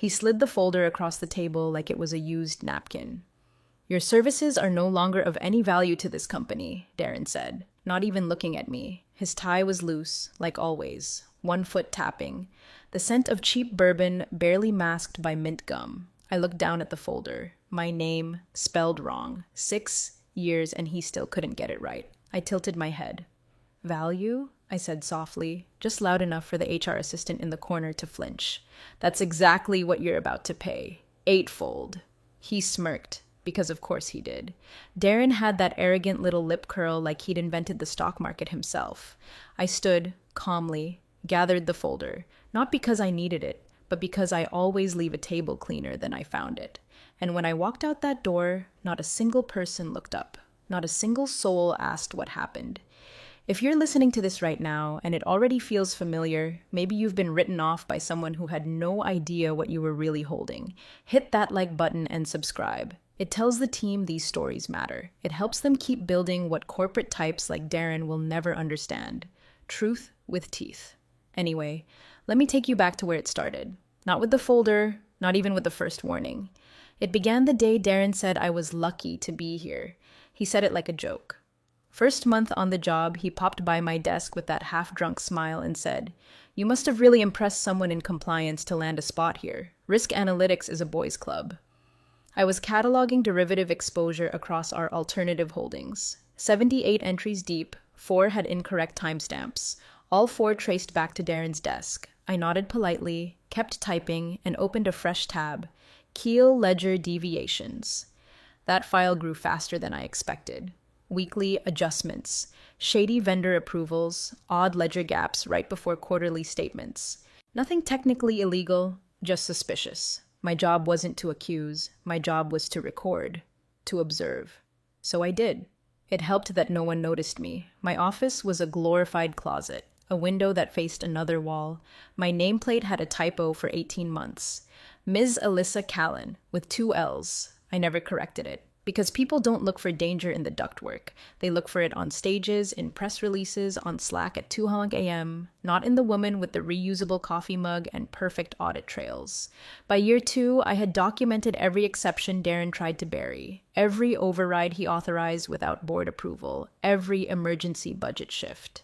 He slid the folder across the table like it was a used napkin. Your services are no longer of any value to this company, Darren said, not even looking at me. His tie was loose, like always, one foot tapping, the scent of cheap bourbon barely masked by mint gum. I looked down at the folder. My name, spelled wrong. 6 years and he still couldn't get it right. I tilted my head. Value? I said softly, just loud enough for the HR assistant in the corner to flinch. That's exactly what you're about to pay. 8-fold. He smirked, because of course he did. Darren had that arrogant little lip curl like he'd invented the stock market himself. I stood, calmly, gathered the folder, not because I needed it, but because I always leave a table cleaner than I found it. And when I walked out that door, not a single person looked up. Not a single soul asked what happened. If you're listening to this right now and it already feels familiar, maybe you've been written off by someone who had no idea what you were really holding, hit that like button and subscribe. It tells the team these stories matter. It helps them keep building what corporate types like Darren will never understand. Truth with teeth. Anyway, let me take you back to where it started. Not with the folder, not even with the first warning. It began the day Darren said I was lucky to be here. He said it like a joke. First month on the job, he popped by my desk with that half-drunk smile and said, "You must have really impressed someone in compliance to land a spot here. Risk analytics is a boys' club." I was cataloging derivative exposure across our alternative holdings. 78 entries deep, 4 had incorrect timestamps. All 4 traced back to Darren's desk. I nodded politely, kept typing, and opened a fresh tab. Keel Ledger Deviations. That file grew faster than I expected. Weekly adjustments, shady vendor approvals, odd ledger gaps right before quarterly statements. Nothing technically illegal, just suspicious. My job wasn't to accuse, my job was to record, to observe. So I did. It helped that no one noticed me. My office was a glorified closet, a window that faced another wall. My nameplate had a typo for 18 months. Ms. Alyssa Callan, with 2 L's. I never corrected it. Because people don't look for danger in the ductwork. They look for it on stages, in press releases, on Slack at 2 a.m., not in the woman with the reusable coffee mug and perfect audit trails. By year 2, I had documented every exception Darren tried to bury, every override he authorized without board approval, every emergency budget shift.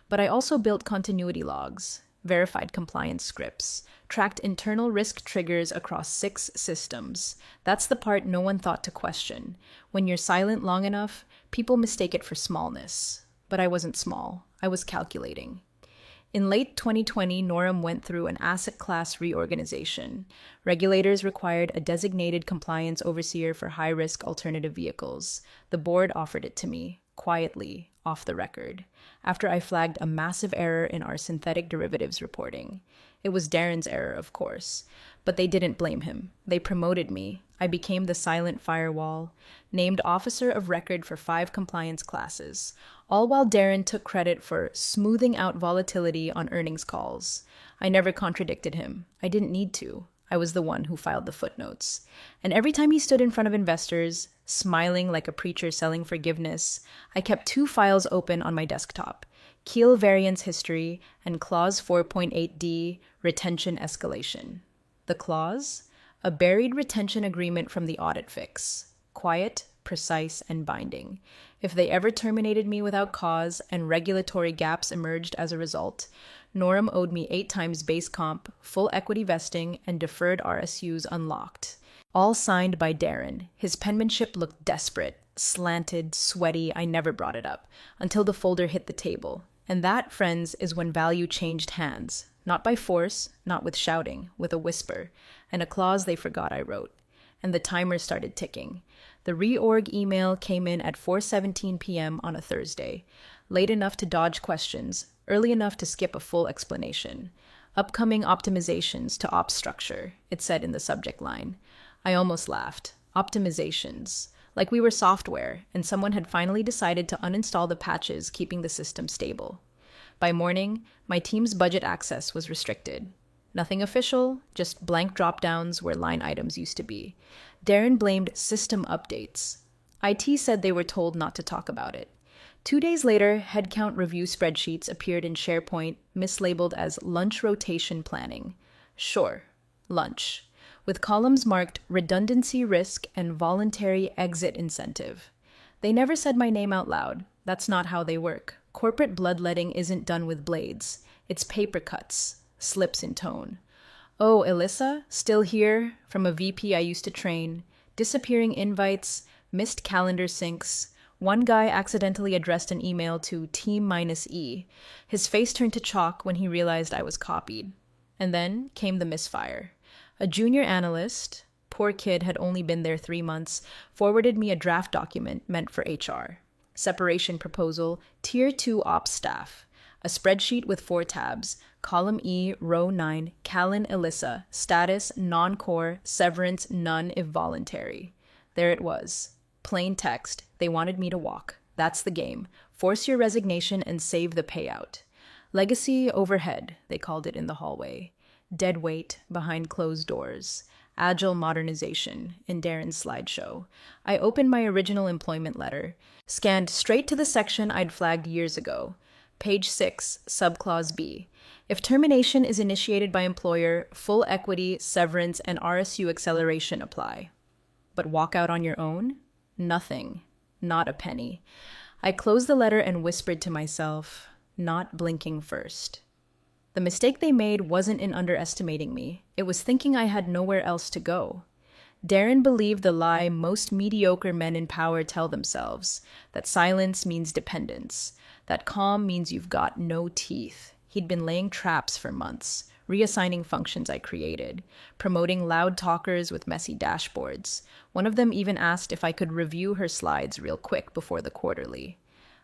But I also built continuity logs, verified compliance scripts, tracked internal risk triggers across 6 systems. That's the part no one thought to question. When you're silent long enough, people mistake it for smallness. But I wasn't small. I was calculating. In late 2020, Norem went through an asset class reorganization. Regulators required a designated compliance overseer for high-risk alternative vehicles. The board offered it to me, quietly, off the record, after I flagged a massive error in our synthetic derivatives reporting. It was Darren's error, of course, but they didn't blame him. They promoted me. I became the silent firewall, named officer of record for 5 compliance classes, all while Darren took credit for smoothing out volatility on earnings calls. I never contradicted him. I didn't need to. I was the one who filed the footnotes. And every time he stood in front of investors, smiling like a preacher selling forgiveness, I kept 2 files open on my desktop, Keel Variance History and Clause 4.8D, Retention Escalation. The clause? A buried retention agreement from the audit fix. Quiet, precise, and binding. If they ever terminated me without cause and regulatory gaps emerged as a result, Norem owed me 8 times base comp, full equity vesting, and deferred RSUs unlocked. All signed by Darren. His penmanship looked desperate, slanted, sweaty. I never brought it up, until the folder hit the table. And that, friends, is when value changed hands. Not by force, not with shouting, with a whisper, and a clause they forgot I wrote. And the timer started ticking. The reorg email came in at 4:17 p.m. on a Thursday, late enough to dodge questions, early enough to skip a full explanation. Upcoming optimizations to ops structure, it said in the subject line. I almost laughed. Optimizations. Like we were software, and someone had finally decided to uninstall the patches keeping the system stable. By morning, my team's budget access was restricted. Nothing official, just blank drop-downs where line items used to be. Darren blamed system updates. IT said they were told not to talk about it. 2 days later, headcount review spreadsheets appeared in SharePoint, mislabeled as lunch rotation planning. Sure, lunch. with columns marked redundancy risk and voluntary exit incentive. They never said my name out loud. That's not how they work. Corporate bloodletting isn't done with blades. It's paper cuts, slips in tone. Oh, Alyssa, still here? From a VP I used to train. Disappearing invites, missed calendar syncs. One guy accidentally addressed an email to Team-E. His face turned to chalk when he realized I was copied. And then came the misfire. A junior analyst, poor kid had only been there 3 months, forwarded me a draft document meant for HR. Separation proposal, Tier 2 Ops staff. A spreadsheet with 4 tabs. Column E, row 9, Callan Alyssa. Status, non-core, severance, none if voluntary. There it was. Plain text. They wanted me to walk. That's the game. Force your resignation and save the payout. Legacy overhead, they called it in the hallway. Dead weight behind closed doors. Agile modernization in Darren's slideshow. I opened my original employment letter, scanned straight to the section I'd flagged years ago. Page 6, subclause B. If termination is initiated by employer, full equity, severance, and RSU acceleration apply. But walk out on your own? Nothing. Not a penny. I closed the letter and whispered to myself, not blinking first. The mistake they made wasn't in underestimating me. It was thinking I had nowhere else to go. Darren believed the lie most mediocre men in power tell themselves, that silence means dependence, that calm means you've got no teeth. He'd been laying traps for months, reassigning functions I created, promoting loud talkers with messy dashboards. One of them even asked if I could review her slides real quick before the quarterly.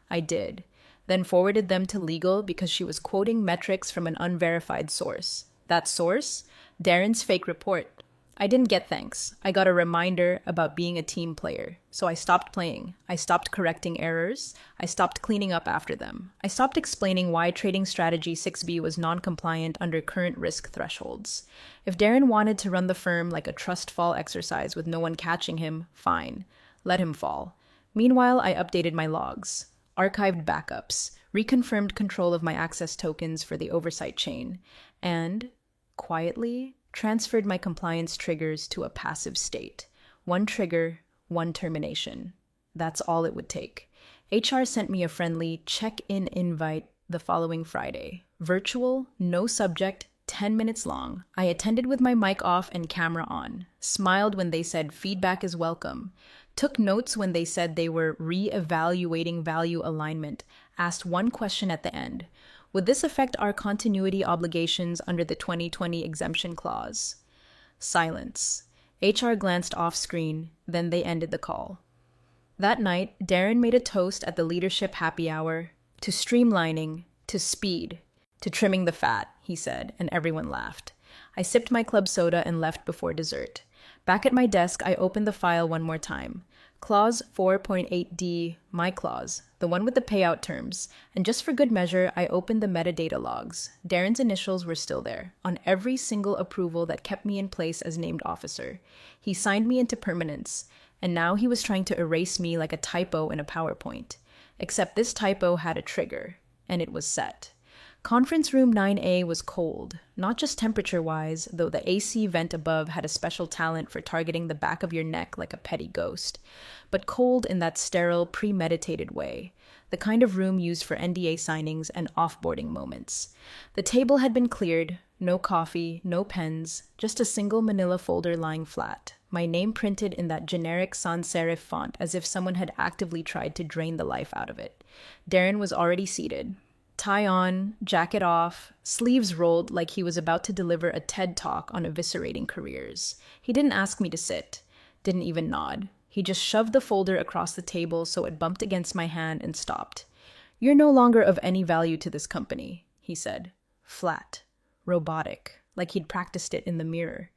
I did, then forwarded them to legal because she was quoting metrics from an unverified source. That source? Darren's fake report. I didn't get thanks. I got a reminder about being a team player. So I stopped playing. I stopped correcting errors. I stopped cleaning up after them. I stopped explaining why trading strategy 6B was non-compliant under current risk thresholds. If Darren wanted to run the firm like a trust fall exercise with no one catching him, fine. Let him fall. Meanwhile, I updated my logs, archived backups, reconfirmed control of my access tokens for the oversight chain, and, quietly, transferred my compliance triggers to a passive state. One trigger, one termination. That's all it would take. HR sent me a friendly check-in invite the following Friday. Virtual, no subject, 10 minutes long. I attended with my mic off and camera on. Smiled when they said feedback is welcome. Took notes when they said they were re-evaluating value alignment. Asked one question at the end. Would this affect our continuity obligations under the 2020 exemption clause? Silence. HR glanced off screen, then they ended the call. That night, Darren made a toast at the leadership happy hour to streamlining, to speed, to trimming the fat, he said, and everyone laughed. I sipped my club soda and left before dessert. Back at my desk, I opened the file one more time. Clause 4.8D, my clause, the one with the payout terms, and just for good measure, I opened the metadata logs. Darren's initials were still there, on every single approval that kept me in place as named officer. He signed me into permanence, and now he was trying to erase me like a typo in a PowerPoint. Except this typo had a trigger, and it was set. Conference room 9A was cold, not just temperature-wise, though the AC vent above had a special talent for targeting the back of your neck like a petty ghost, but cold in that sterile, premeditated way, the kind of room used for NDA signings and offboarding moments. The table had been cleared, no coffee, no pens, just a single manila folder lying flat, my name printed in that generic sans serif font as if someone had actively tried to drain the life out of it. Darren was already seated. Tie on, jacket off, sleeves rolled like he was about to deliver a TED talk on eviscerating careers. He didn't ask me to sit, didn't even nod. He just shoved the folder across the table so it bumped against my hand and stopped. You're no longer of any value to this company, he said. Flat, robotic, like he'd practiced it in the mirror.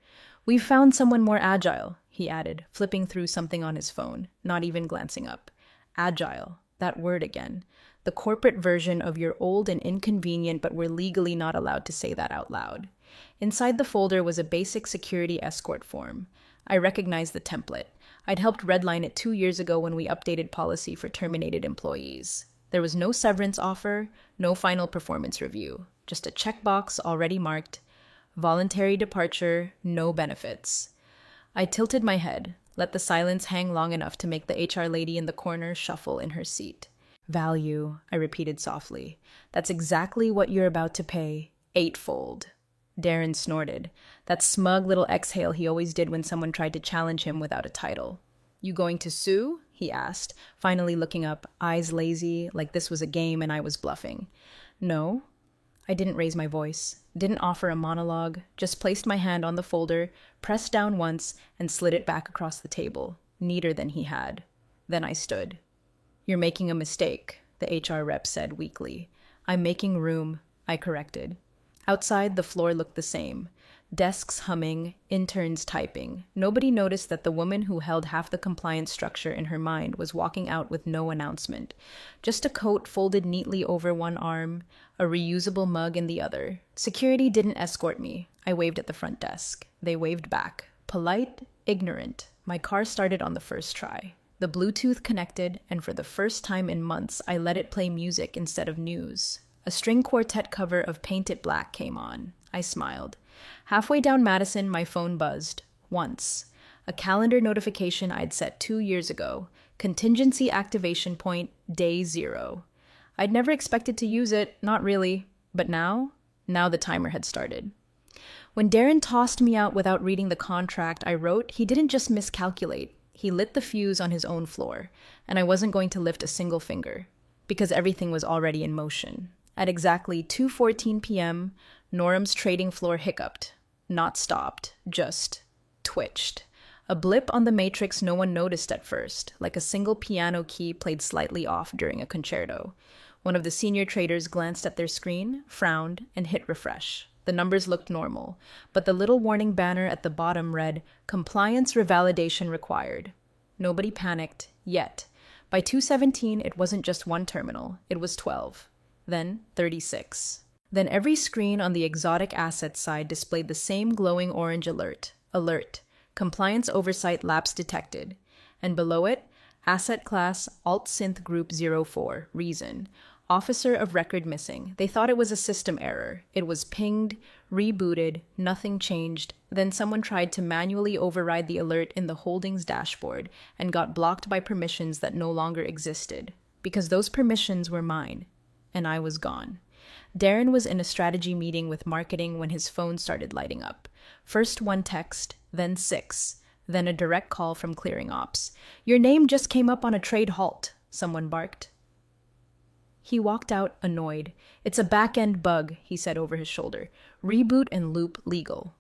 We've found someone more agile, he added, flipping through something on his phone, not even glancing up. Agile, that word again. The corporate version of you're old and inconvenient, but we're legally not allowed to say that out loud. Inside the folder was a basic security escort form. I recognized the template. I'd helped redline it 2 years ago when we updated policy for terminated employees. There was no severance offer, no final performance review, just a checkbox already marked, voluntary departure, no benefits. I tilted my head, let the silence hang long enough to make the HR lady in the corner shuffle in her seat. Value, I repeated softly. That's exactly what you're about to pay, eightfold. Darren snorted, that smug little exhale he always did when someone tried to challenge him without a title. You going to sue? He asked, finally looking up, eyes lazy, like this was a game and I was bluffing. No. I didn't raise my voice, didn't offer a monologue, just placed my hand on the folder, pressed down once, and slid it back across the table, neater than he had. Then I stood. You're making a mistake, the HR rep said weakly. I'm making room, I corrected. Outside, the floor looked the same. Desks humming, interns typing. Nobody noticed that the woman who held half the compliance structure in her mind was walking out with no announcement. Just a coat folded neatly over one arm, a reusable mug in the other. Security didn't escort me. I waved at the front desk. They waved back. Polite, ignorant. My car started on the first try. The Bluetooth connected, and for the first time in months, I let it play music instead of news. A string quartet cover of Paint It Black came on. I smiled. Halfway down Madison, my phone buzzed. Once. A calendar notification I'd set 2 years ago. Contingency activation point, day 0. I'd never expected to use it, not really. But now the timer had started. When Darren tossed me out without reading the contract I wrote, he didn't just miscalculate. He lit the fuse on his own floor, and I wasn't going to lift a single finger, because everything was already in motion. At exactly 2:14 p.m., Norham's trading floor hiccuped. Not stopped, just twitched. A blip on the matrix no one noticed at first, like a single piano key played slightly off during a concerto. One of the senior traders glanced at their screen, frowned, and hit refresh. The numbers looked normal, but the little warning banner at the bottom read, "Compliance revalidation required." Nobody panicked, yet. By 2:17, it wasn't just one terminal, it was 12. Then 36. Then every screen on the exotic assets side displayed the same glowing orange alert. Alert. Compliance oversight lapse detected. And below it, asset class Alt-Synth Group 04, reason. Officer of record missing. They thought it was a system error. It was pinged, rebooted, nothing changed. Then someone tried to manually override the alert in the holdings dashboard and got blocked by permissions that no longer existed. Because those permissions were mine. And I was gone. Darren was in a strategy meeting with marketing when his phone started lighting up. First one text, then 6, then a direct call from clearing ops. "Your name just came up on a trade halt," someone barked. He walked out, annoyed. "It's a back-end bug," he said over his shoulder. "Reboot and loop legal."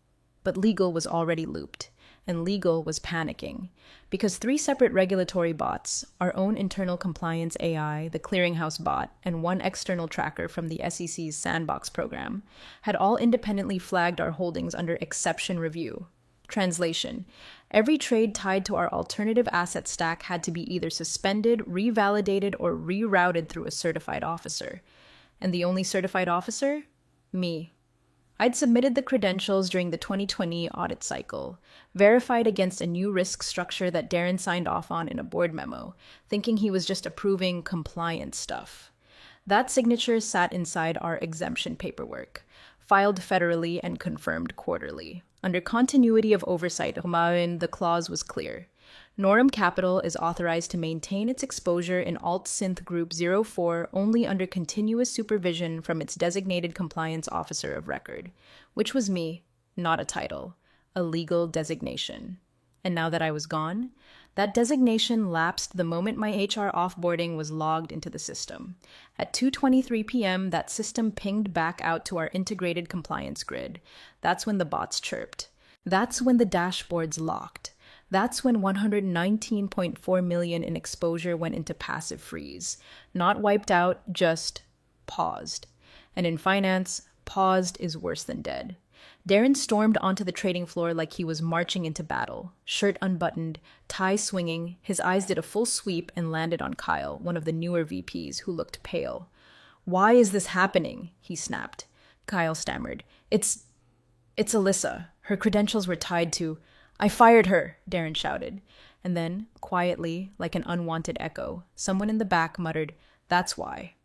But legal was already looped, and legal was panicking. Because 3 separate regulatory bots, our own internal compliance AI, the clearinghouse bot, and one external tracker from the SEC's sandbox program, had all independently flagged our holdings under exception review. Translation: every trade tied to our alternative asset stack had to be either suspended, revalidated, or rerouted through a certified officer. And the only certified officer? Me. I'd submitted the credentials during the 2020 audit cycle, verified against a new risk structure that Darren signed off on in a board memo, thinking he was just approving compliance stuff. That signature sat inside our exemption paperwork, filed federally and confirmed quarterly. Under continuity of oversight, the clause was clear. Norham Capital is authorized to maintain its exposure in Alt-Synth Group 04 only under continuous supervision from its designated compliance officer of record, which was me, not a title, a legal designation. And now that I was gone, that designation lapsed the moment my HR offboarding was logged into the system. At 2:23 p.m., that system pinged back out to our integrated compliance grid. That's when the bots chirped. That's when the dashboards locked. That's when 119.4 million in exposure went into passive freeze. Not wiped out, just paused. And in finance, paused is worse than dead. Darren stormed onto the trading floor like he was marching into battle, shirt unbuttoned, tie swinging. His eyes did a full sweep and landed on Kyle, one of the newer VPs, who looked pale. "Why is this happening?" he snapped. Kyle stammered. It's Alyssa. Her credentials were tied to..." "I fired her," Darren shouted. And then, quietly, like an unwanted echo, someone in the back muttered, "That's why."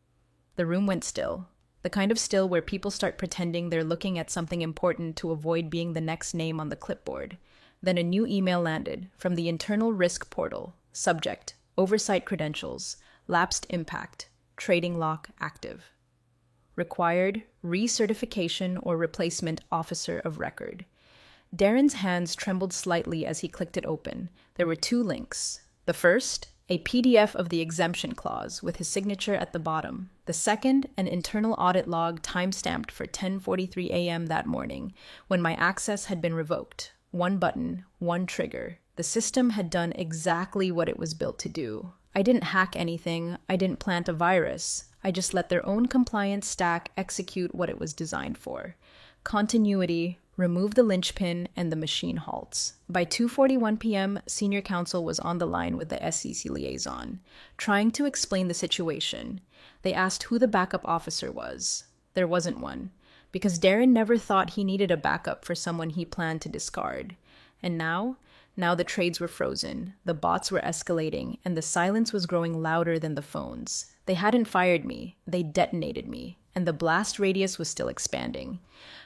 The room went still. The kind of still where people start pretending they're looking at something important to avoid being the next name on the clipboard. Then a new email landed from the internal risk portal. Subject: Oversight credentials. Lapsed impact. Trading lock active. Required recertification or replacement officer of record. Darren's hands trembled slightly as he clicked it open. There were two links. The first, a PDF of the exemption clause with his signature at the bottom. The second, an internal audit log time-stamped for 10:43 a.m. that morning, when my access had been revoked. One button, one trigger. The system had done exactly what it was built to do. I didn't hack anything. I didn't plant a virus. I just let their own compliance stack execute what it was designed for. Continuity, remove the linchpin, and the machine halts. By 2:41 p.m., senior counsel was on the line with the SEC liaison, trying to explain the situation. They asked who the backup officer was. There wasn't one, because Darren never thought he needed a backup for someone he planned to discard. And now the trades were frozen, the bots were escalating, and the silence was growing louder than the phones. They hadn't fired me, they detonated me, and the blast radius was still expanding.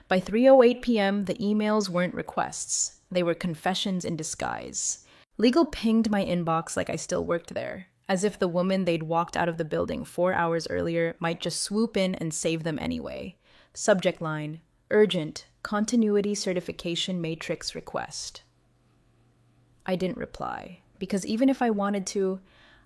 By 3:08 p.m., the emails weren't requests. They were confessions in disguise. Legal pinged my inbox like I still worked there, as if the woman they'd walked out of the building 4 hours earlier might just swoop in and save them anyway. Subject line: Urgent, continuity certification matrix request. I didn't reply, because even if I wanted to,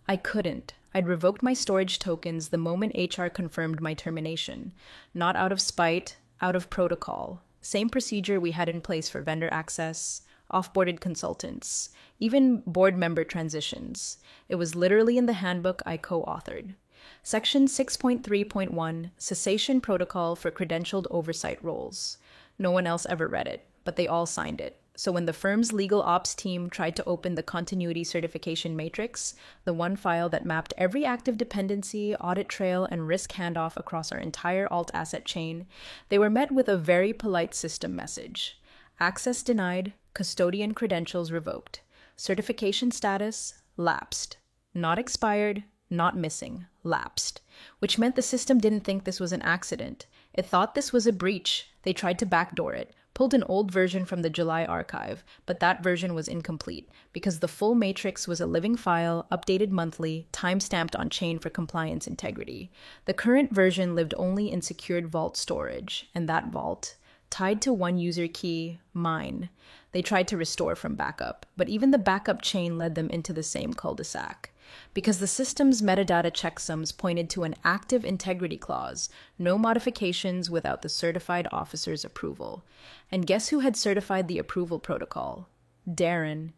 I couldn't. I'd revoked my storage tokens the moment HR confirmed my termination. Not out of spite, out of protocol. Same procedure we had in place for vendor access, off-boarded consultants, even board member transitions. It was literally in the handbook I co-authored. Section 6.3.1, Cessation Protocol for Credentialed Oversight Roles. No one else ever read it, but they all signed it. So when the firm's legal ops team tried to open the continuity certification matrix, the one file that mapped every active dependency, audit trail, and risk handoff across our entire alt asset chain, they were met with a very polite system message. Access denied, custodian credentials revoked. Certification status, lapsed. Not expired, not missing, lapsed. Which meant the system didn't think this was an accident. It thought this was a breach. They tried to backdoor it. Pulled an old version from the July archive, but that version was incomplete because the full matrix was a living file, updated monthly, time-stamped on chain for compliance integrity. The current version lived only in secured vault storage, and that vault, tied to one user key, mine. They tried to restore from backup, but even the backup chain led them into the same cul-de-sac. Because the system's metadata checksums pointed to an active integrity clause, no modifications without the certified officer's approval. And guess who had certified the approval protocol? Darren.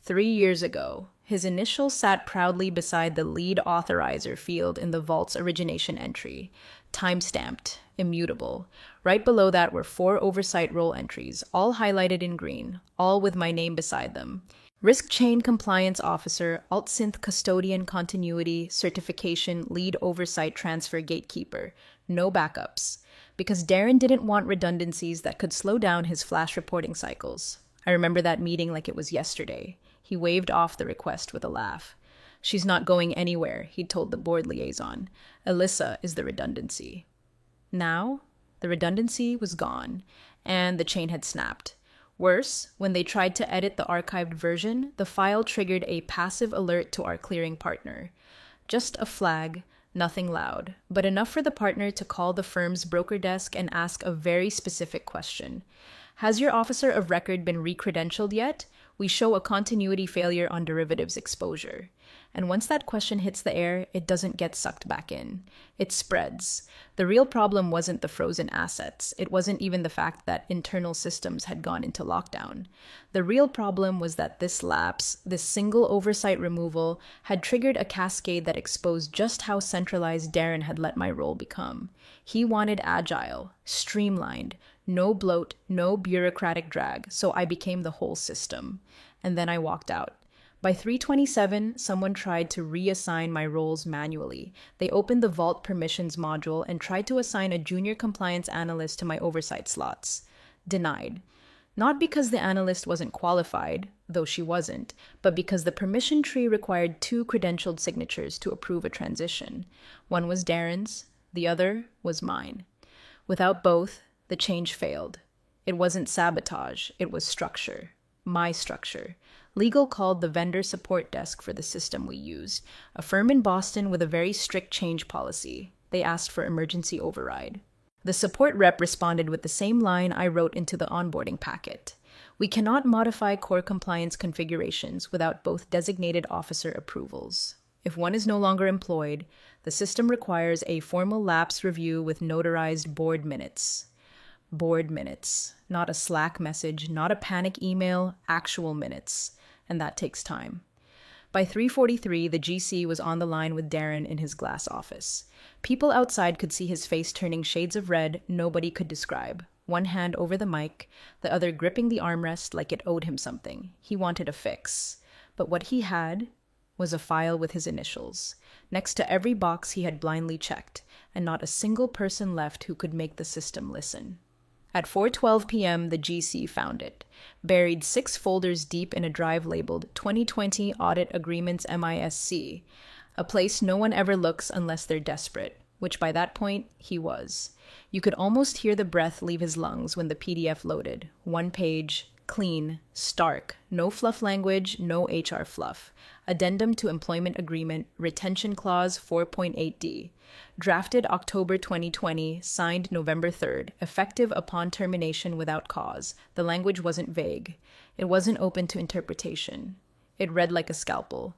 3 years ago, his initials sat proudly beside the lead authorizer field in the vault's origination entry. Time-stamped, immutable. Right below that were 4 oversight role entries, all highlighted in green, all with my name beside them. Risk Chain Compliance Officer, Alt-Synth Custodian Continuity, Certification, Lead Oversight Transfer Gatekeeper. No backups. Because Darren didn't want redundancies that could slow down his flash reporting cycles. I remember that meeting like it was yesterday. He waved off the request with a laugh. She's not going anywhere, he told the board liaison. Alyssa is the redundancy. Now, the redundancy was gone, and the chain had snapped. Worse, when they tried to edit the archived version, the file triggered a passive alert to our clearing partner. Just a flag, nothing loud, but enough for the partner to call the firm's broker desk and ask a very specific question. Has your officer of record been re-credentialed yet? We show a continuity failure on derivatives exposure. And once that question hits the air, it doesn't get sucked back in. It spreads. The real problem wasn't the frozen assets. It wasn't even the fact that internal systems had gone into lockdown. The real problem was that this lapse, this single oversight removal, had triggered a cascade that exposed just how centralized Darren had let my role become. He wanted agile, streamlined, no bloat, no bureaucratic drag, so I became the whole system. And then I walked out. By 3:27, someone tried to reassign my roles manually. They opened the Vault Permissions module and tried to assign a junior compliance analyst to my oversight slots. Denied. Not because the analyst wasn't qualified, though she wasn't, but because the permission tree required 2 credentialed signatures to approve a transition. One was Darren's, the other was mine. Without both, the change failed. It wasn't sabotage, it was structure. My structure. Legal called the vendor support desk for the system we used, a firm in Boston with a very strict change policy. They asked for emergency override. The support rep responded with the same line I wrote into the onboarding packet. We cannot modify core compliance configurations without both designated officer approvals. If one is no longer employed, the system requires a formal lapse review with notarized board minutes. Board minutes. Not a Slack message, not a panic email, actual minutes. And that takes time. By 3:43, the GC was on the line with Darren in his glass office. People outside could see his face turning shades of red nobody could describe. One hand over the mic, the other gripping the armrest like it owed him something. He wanted a fix. But what he had was a file with his initials, next to every box he had blindly checked, and not a single person left who could make the system listen. At 4:12 p.m., the GC found it, buried 6 folders deep in a drive labeled 2020 Audit Agreements MISC, a place no one ever looks unless they're desperate, which by that point, he was. You could almost hear the breath leave his lungs when the PDF loaded. 1 page, clean, stark, no fluff language, no HR fluff. Addendum to Employment Agreement, Retention Clause 4.8D. Drafted October 2020, signed November 3rd, effective upon termination without cause. The language wasn't vague. It wasn't open to interpretation. It read like a scalpel.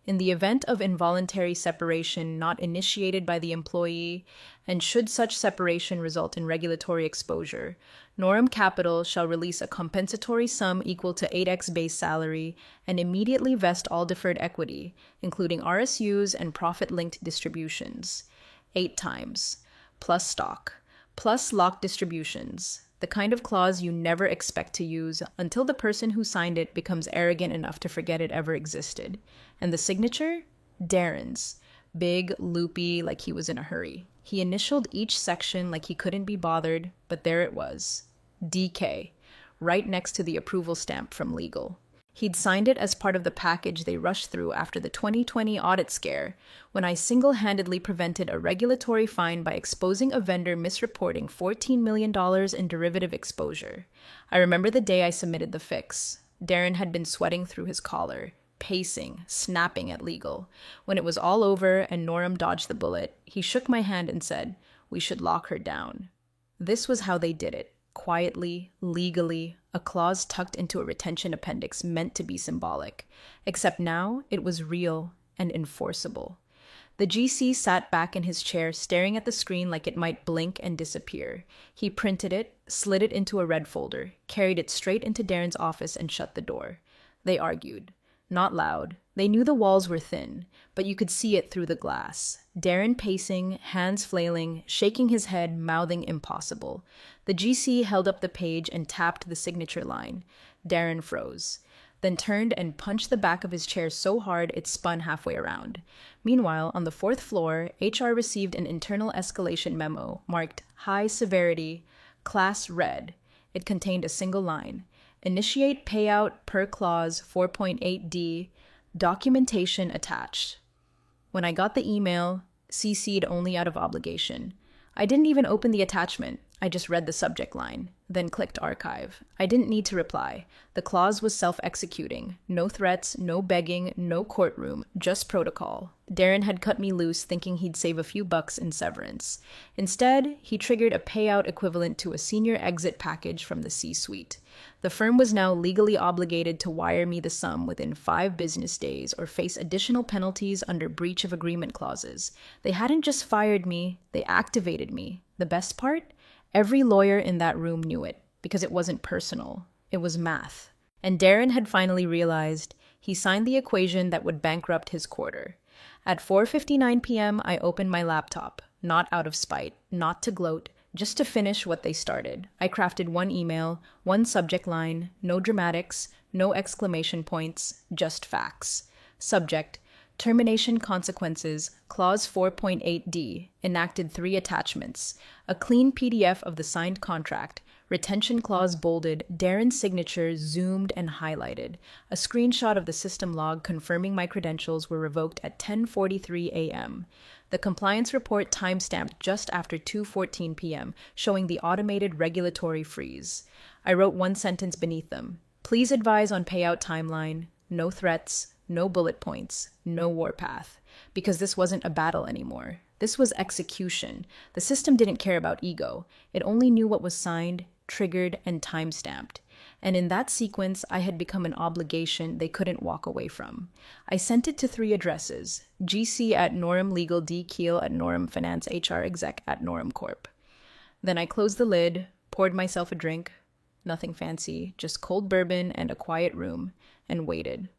In the event of involuntary separation not initiated by the employee, and should such separation result in regulatory exposure, Norum Capital shall release a compensatory sum equal to 8x base salary and immediately vest all deferred equity, including RSUs and profit-linked distributions. 8 times, plus stock, plus locked distributions, the kind of clause you never expect to use until the person who signed it becomes arrogant enough to forget it ever existed. And the signature? Darren's. Big, loopy, like he was in a hurry. He initialed each section like he couldn't be bothered, but there it was. DK, right next to the approval stamp from legal. He'd signed it as part of the package they rushed through after the 2020 audit scare, when I single-handedly prevented a regulatory fine by exposing a vendor misreporting $14 million in derivative exposure. I remember the day I submitted the fix. Darren had been sweating through his collar, pacing, snapping at legal. When it was all over and Norum dodged the bullet, he shook my hand and said, "We should lock her down." This was how they did it. Quietly, legally, a clause tucked into a retention appendix meant to be symbolic. Except now, it was real and enforceable. The GC sat back in his chair, staring at the screen like it might blink and disappear. He printed it, slid it into a red folder, carried it straight into Darren's office, and shut the door. They argued. Not loud. They knew the walls were thin, but you could see it through the glass. Darren pacing, hands flailing, shaking his head, mouthing impossible. The GC held up the page and tapped the signature line. Darren froze, then turned and punched the back of his chair so hard it spun halfway around. Meanwhile, on the 4th floor, HR received an internal escalation memo marked High Severity, Class Red. It contained a single line. Initiate payout per clause 4.8D, documentation attached. When I got the email, CC'd only out of obligation. I didn't even open the attachment. I just read the subject line, then clicked archive. I didn't need to reply. The clause was self-executing. No threats, no begging, no courtroom, just protocol. Darren had cut me loose thinking he'd save a few bucks in severance. Instead, he triggered a payout equivalent to a senior exit package from the C-suite. The firm was now legally obligated to wire me the sum within 5 business days or face additional penalties under breach of agreement clauses. They hadn't just fired me, they activated me. The best part? Every lawyer in that room knew it, because it wasn't personal. It was math. And Darren had finally realized. He signed the equation that would bankrupt his quarter. At 4:59 p.m., I opened my laptop, not out of spite, not to gloat, just to finish what they started. I crafted 1 email, 1 subject line, no dramatics, no exclamation points, just facts. Subject: Termination consequences, Clause 4.8D, enacted 3 attachments, a clean PDF of the signed contract, retention clause bolded, Darren's signature zoomed and highlighted, a screenshot of the system log confirming my credentials were revoked at 10:43 a.m., the compliance report timestamped just after 2:14 p.m., showing the automated regulatory freeze. I wrote 1 sentence beneath them. Please advise on payout timeline, no threats, no bullet points, no warpath, because this wasn't a battle anymore. This was execution. The system didn't care about ego. It only knew what was signed, triggered, and time-stamped. And in that sequence, I had become an obligation they couldn't walk away from. I sent it to 3 addresses: GC at Norem Legal, D. Keel at Norem Finance, HR Exec at Norem Corp. Then I closed the lid, poured myself a drink, nothing fancy, just cold bourbon and a quiet room, and waited.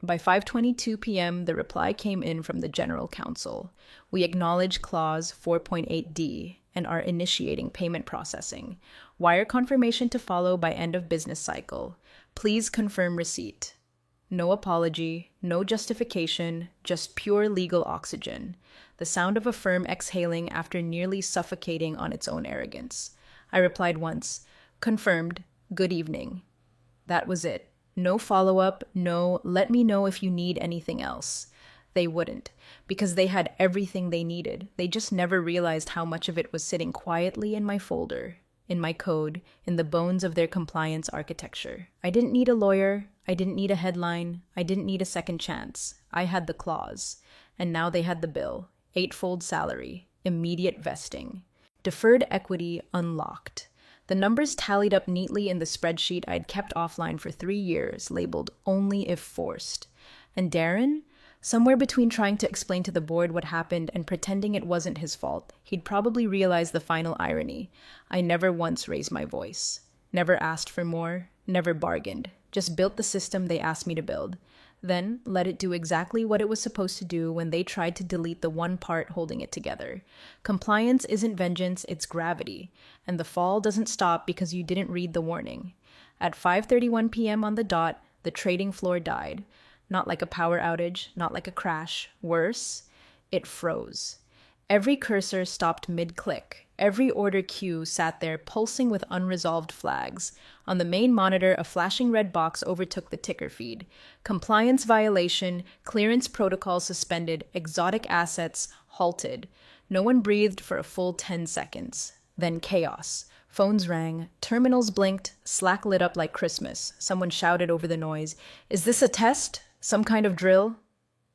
By 5:22 p.m., the reply came in from the General Counsel. We acknowledge Clause 4.8D and are initiating payment processing. Wire confirmation to follow by end of business cycle. Please confirm receipt. No apology, no justification, just pure legal oxygen. The sound of a firm exhaling after nearly suffocating on its own arrogance. I replied once, confirmed, good evening. That was it. No follow-up, no, let me know if you need anything else. They wouldn't, because they had everything they needed. They just never realized how much of it was sitting quietly in my folder, in my code, in the bones of their compliance architecture. I didn't need a lawyer. I didn't need a headline. I didn't need a second chance. I had the clause. And now they had the bill. 8-fold salary. Immediate vesting. Deferred equity unlocked. The numbers tallied up neatly in the spreadsheet I'd kept offline for 3 years, labeled only if forced. And Darren? Somewhere between trying to explain to the board what happened and pretending it wasn't his fault, he'd probably realized the final irony. I never once raised my voice. Never asked for more. Never bargained. Just built the system they asked me to build. Then let it do exactly what it was supposed to do when they tried to delete the one part holding it together. Compliance isn't vengeance, it's gravity. And the fall doesn't stop because you didn't read the warning. At 5:31 p.m. on the dot, the trading floor died. Not like a power outage, not like a crash. Worse, it froze. Every cursor stopped mid-click. Every order queue sat there pulsing with unresolved flags. On the main monitor, a flashing red box overtook the ticker feed. Compliance violation, clearance protocol suspended, exotic assets halted. No one breathed for a full 10 seconds. Then chaos. Phones rang, terminals blinked, Slack lit up like Christmas. Someone shouted over the noise, "Is this a test? Some kind of drill?"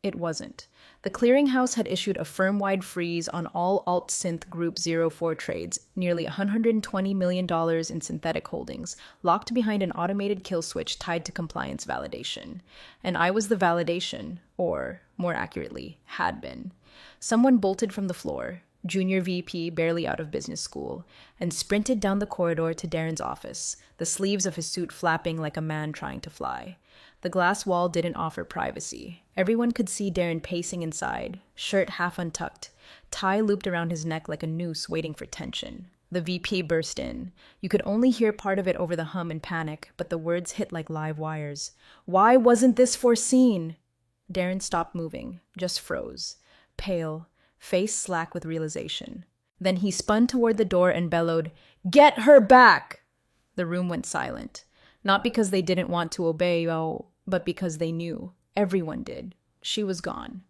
It wasn't. The clearinghouse had issued a firm-wide freeze on all Alt-Synth Group 04 trades, nearly $120 million in synthetic holdings, locked behind an automated kill switch tied to compliance validation. And I was the validation, or, more accurately, had been. Someone bolted from the floor, junior VP barely out of business school, and sprinted down the corridor to Darren's office, the sleeves of his suit flapping like a man trying to fly. The glass wall didn't offer privacy. Everyone could see Darren pacing inside, shirt half untucked, tie looped around his neck like a noose waiting for tension. The VP burst in. You could only hear part of it over the hum and panic, but the words hit like live wires. "Why wasn't this foreseen?" Darren stopped moving, just froze, pale, face slack with realization. Then he spun toward the door and bellowed, "Get her back!" The room went silent. Not because they didn't want to obey, but because they knew. Everyone did. She was gone.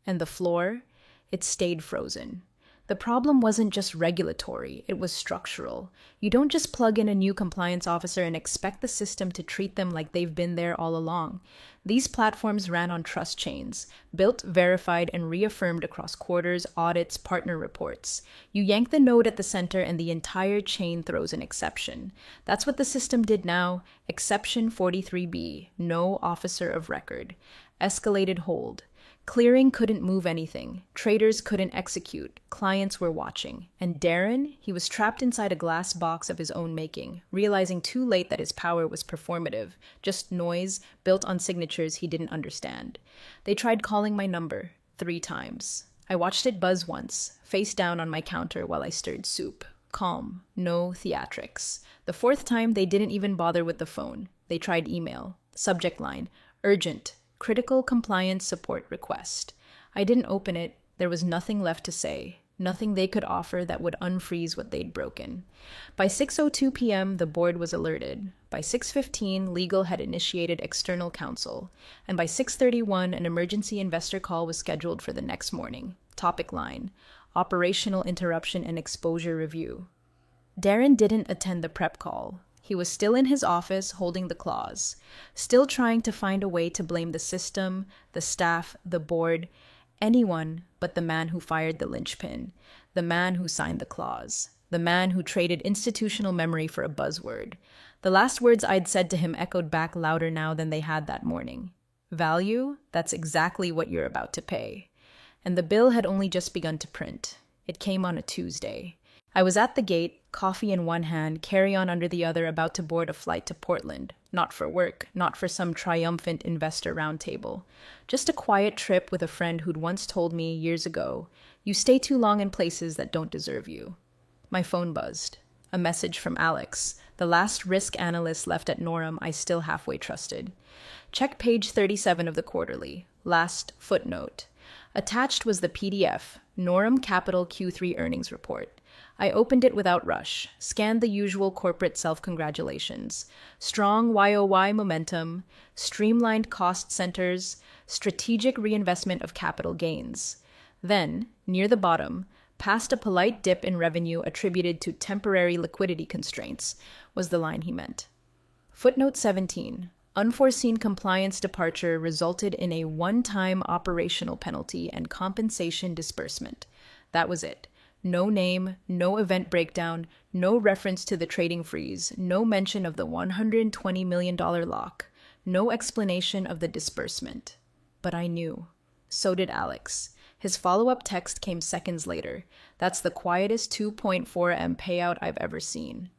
And the floor? It stayed frozen. The problem wasn't just regulatory, it was structural. You don't just plug in a new compliance officer and expect the system to treat them like they've been there all along. These platforms ran on trust chains, built, verified, and reaffirmed across quarters, audits, partner reports. You yank the node at the center and the entire chain throws an exception. That's what the system did now. Exception 43B, no officer of record. Escalated hold. Clearing couldn't move anything. Traders couldn't execute. Clients were watching. And Darren, he was trapped inside a glass box of his own making, realizing too late that his power was performative, just noise built on signatures he didn't understand. They tried calling my number 3 times. I watched it buzz once, face down on my counter while I stirred soup. Calm, no theatrics. The 4th time, they didn't even bother with the phone. They tried email. Subject line, urgent. Critical compliance support request. I didn't open it. There was nothing left to say. Nothing they could offer that would unfreeze what they'd broken. By 6:02 p.m., the board was alerted. By 6:15, legal had initiated external counsel. And by 6:31, an emergency investor call was scheduled for the next morning. Topic line, operational interruption and exposure review. Darren didn't attend the prep call. He was still in his office holding the clause, still trying to find a way to blame the system, the staff, the board, anyone but the man who fired the linchpin, the man who signed the clause, the man who traded institutional memory for a buzzword. The last words I'd said to him echoed back louder now than they had that morning. Value? That's exactly what you're about to pay. And the bill had only just begun to print. It came on a Tuesday. I was at the gate, coffee in one hand, carry-on under the other, about to board a flight to Portland. Not for work, not for some triumphant investor roundtable. Just a quiet trip with a friend who'd once told me years ago, "You stay too long in places that don't deserve you." My phone buzzed. A message from Alex, the last risk analyst left at Norham I still halfway trusted. Check page 37 of the quarterly. Last footnote. Attached was the PDF, Norham Capital Q3 earnings report. I opened it without rush, scanned the usual corporate self-congratulations. Strong YOY momentum, streamlined cost centers, strategic reinvestment of capital gains. Then, near the bottom, past a polite dip in revenue attributed to temporary liquidity constraints, was the line he meant. Footnote 17. Unforeseen compliance departure resulted in a one-time operational penalty and compensation disbursement. That was it. No name, no event breakdown, no reference to the trading freeze, no mention of the $120 million lock, no explanation of the disbursement. But I knew. So did Alex. His follow-up text came seconds later. "That's the quietest 2.4M payout I've ever seen."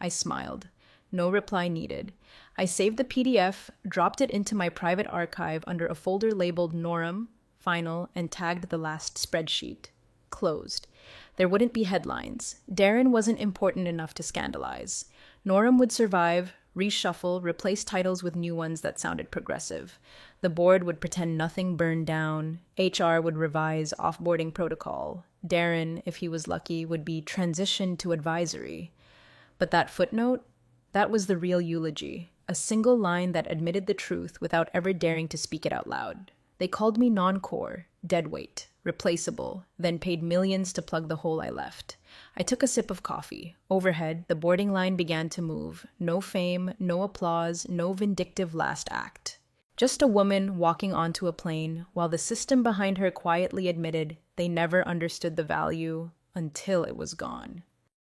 I smiled. No reply needed. I saved the PDF, dropped it into my private archive under a folder labeled Norham, Final, and tagged the last spreadsheet. Closed. There wouldn't be headlines. Darren wasn't important enough to scandalize. Norham would survive, reshuffle, replace titles with new ones that sounded progressive. The board would pretend nothing burned down. HR would revise offboarding protocol. Darren, if he was lucky, would be transitioned to advisory. But that footnote? That was the real eulogy. A single line that admitted the truth without ever daring to speak it out loud. They called me non-core, deadweight, replaceable, then paid millions to plug the hole I left. I took a sip of coffee. Overhead, the boarding line began to move. No fame, no applause, no vindictive last act. Just a woman walking onto a plane, while the system behind her quietly admitted they never understood the value until it was gone.